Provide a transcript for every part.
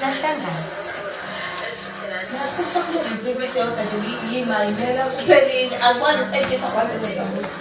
Lahlangana. Nathi sokuyenza into yodwa nje yimayimela kuphelile akwazi ukuthetha kwaze kwenza ukuthi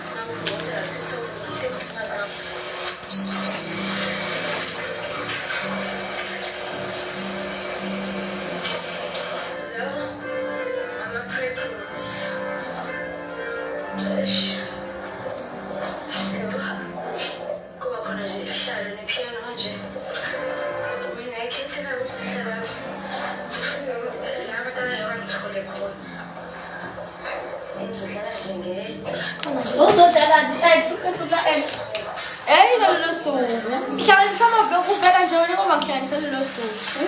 Lolo suku. Ngihlanganisa amavlog kuphela nje wena ngoba ngihlanganisa lolo suku.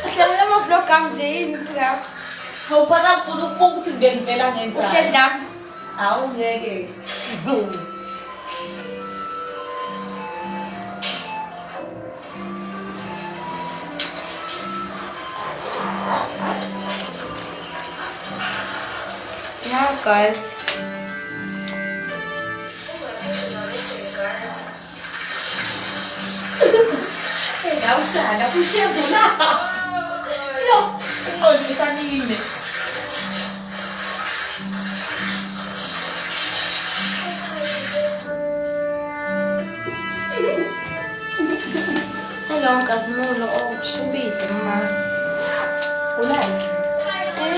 Ngihlanganisa amavlog ami nje yini ngapha. awuphaka kufuna ukubuka ukuthi ngivela ngenza. Uhleli nami. Awungeke. Yeah, guys. Ngawushaya kushevu la. Lo, ngqondisa nini. Hello, Nkazimulo. Oh, shubile mas. Ulike.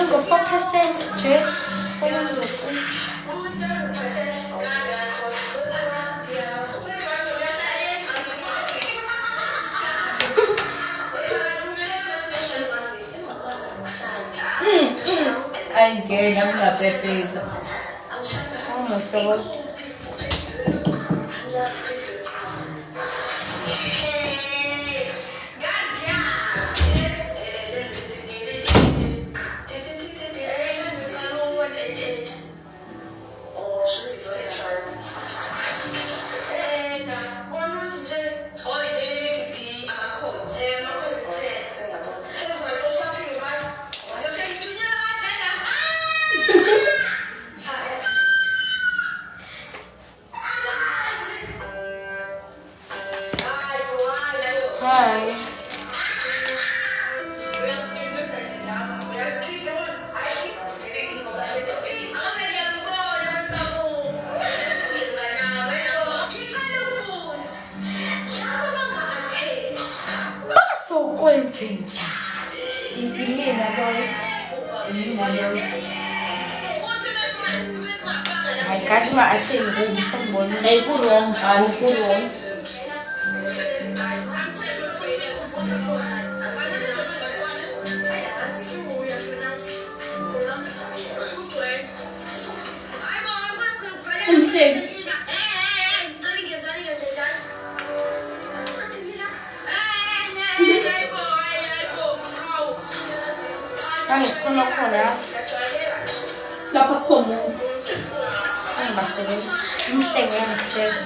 Go 4% Jeff. Angeke nami ngapepeza. Oh my God. Hi. Basokwenzenja. Imina loyo. Hayi kathi ma atheni ngiyisembona. Hey kurong, kurong. Nangisikhona khona yasi. Lapha khona. Sangibasebenza. Umhlenge yangihleka.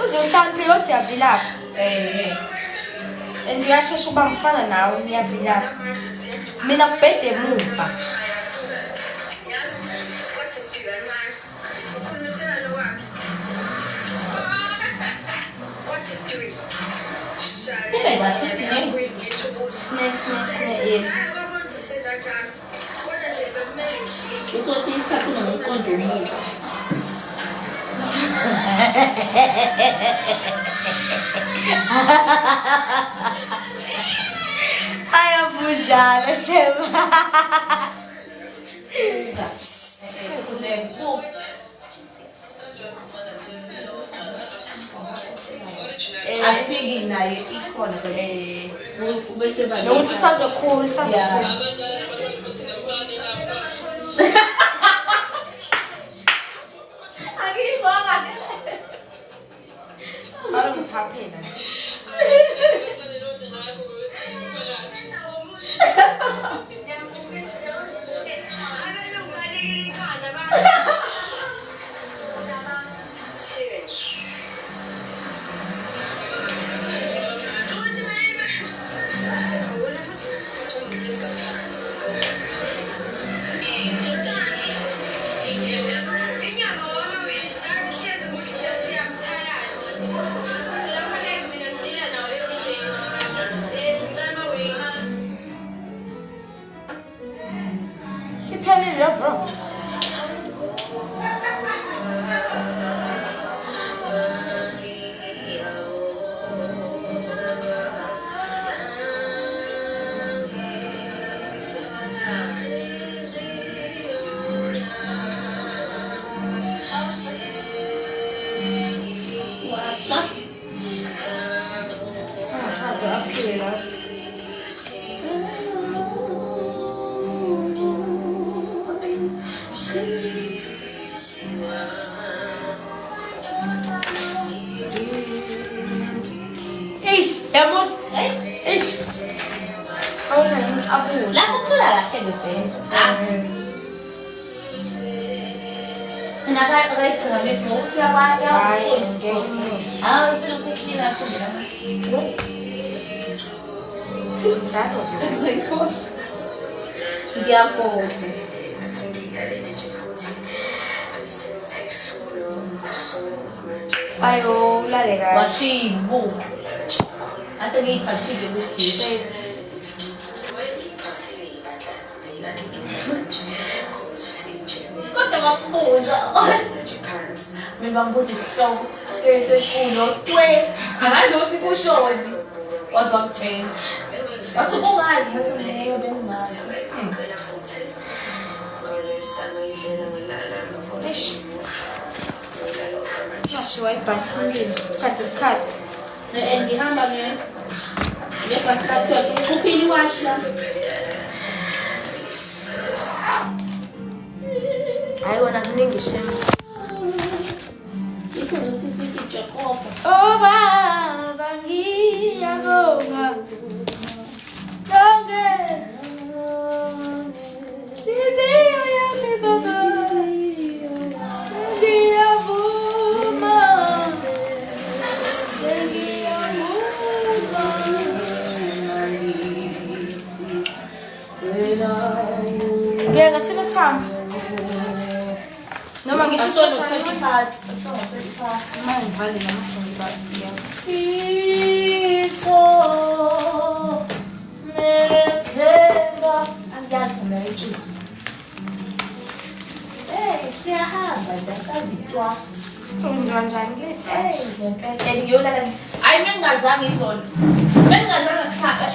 Uze uhlangane uthi yavilapha. And uyashesha uba mfana nawe niyavilapha. Mina kubhede emuva. Yes. Uthi isikhathi nomqondo yini? Ayabunjalo shema. Asipiki naye ikhona bese bani. Nokuthi sazokhula, sazokhula. Siphelile la bro. Vamos. Vamos a ir a bus. La cultura la gente. Nakaka mismo trabaho. Sila kasi na siya. Hindi ako. Ayo, lalega. Mashibo. Asa ngiyithathile ukukhithi. Kodwa ngakubuza. Mina ngibuza isihloko sesekulo kwe. Angazothi kushoni. Wazamtshela. Wathi ungazi ngathi leyo bengazi. Mashiwa ibhasi phambili. Kade isikhathi. Ngihamba ngebhasi kathole ukhuphile iwashi la. Hayi wona kuningi shema. Ikhona sithi Jehova. Oh baba ngiyabonga. Donke. Siziyo yami baba. Sengiyavuma. Ngeke sibesihamba. Noma ngithi Asolo tshotshana 20 parts. Asolo 20 parts. manje ngivale namasonto ba. Sifo methemba angiyazi manje. Siyahamba nje sazitwa. Kwenziwa njani kulethe? Ngempela ngiyolala. Hayi mengingazange izolo. Mengingazange kusasa.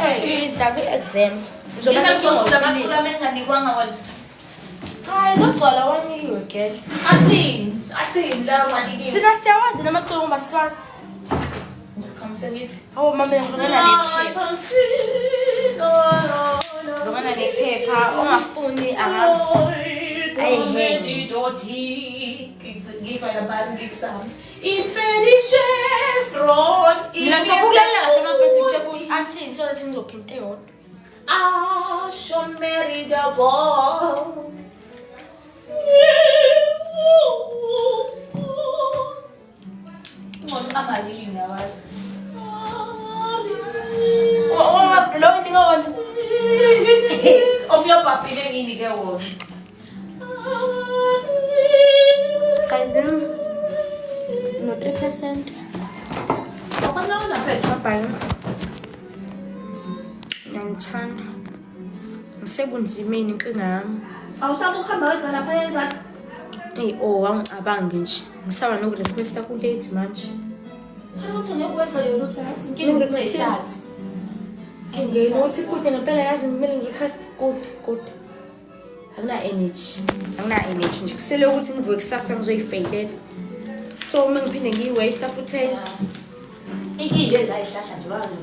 Izabe exam. Ngizokuzama kakhulu menginganikwanga wona. Hayi izogcwala wanikiwe girl. Athini la wanikiwe. Sina siyawazi namacebo ngoba siwazi. Ngikhamse ngithi. Awu mama ngizongena nephepha. Ngizongena nephepha ongafuni mina ngisakulalela kahle amabheki ukuthi athini so lethi ngizophinta eyodwa. Lo ndinga wona. Omyobhabhile nginike wona. Kazim no 3%. Okwanona phela. Bye. Ngiyangithanda. Ngisebunzimeni inkinga yami. Awusaba ukuhamba wedwa lapha ezathi. Angicabangi nje. Ngisaba nokurequesta ku-late manje. Phela ngekwenza yona ukuthi yazi inkinga ehlathi. Nginothi kude ngempela yazi kumele ngirequest good. Angina energy nje. Kusele ukuthi ngivuke kusasa ngizoyifailela. So mangiphinde ngiyi-waste futhi Inkinga ezayihlahla nje wazi.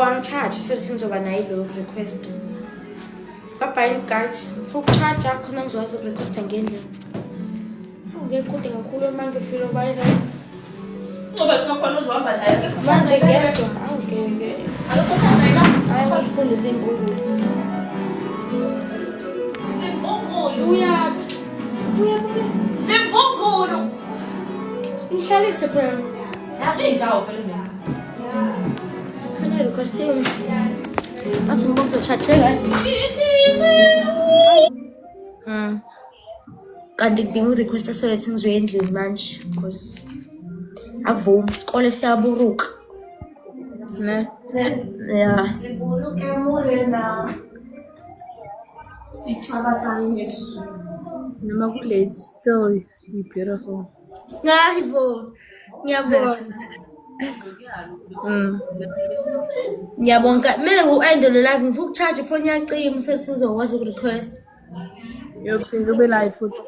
Angicharge so lethi ngizoba nayo leyo request. Bye guys. For charge khona ngizokwazi ukurequesta ngendlela. Ngekude kakhulu manje ngifeel obayela. Ngoba khona uzohamba nayo. Manje ngiyezwa ngeke. Alokho khona Hayi ngifunde izimbungulu. Zimbungulu. Uya. Zimbungulu. Ngihlalise phela. Yazi indawo vele mina. Khona requesting. Athi ngibokuzochatheka. kanti ngidinga urequesta solethe ngizoya endlini manje because akuvumi isikole siyaburuka. Yeah. Sibuluke Morena. Sichaba sanyesu. Noma kulate still you beautiful. Ngayibona. Ngiyabona. Ngiyabonga. Mina ngu-end lo live ngifuna ukucharge ifoni yacima solethe ngizokwazi ukurequest. Yophinda ube live futhi.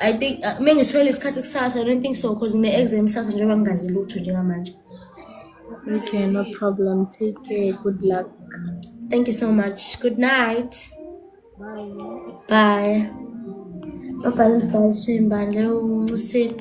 I think mengiswele isikhathi kusasa, I don't think so because ngine-exam kusasa njengoba ngingazi lutho njengamanje. Okay, no problem. Take care. Good luck. Thank you so much. Good night. Bye. Bye. Bye bye guys. Simbandle uncisile.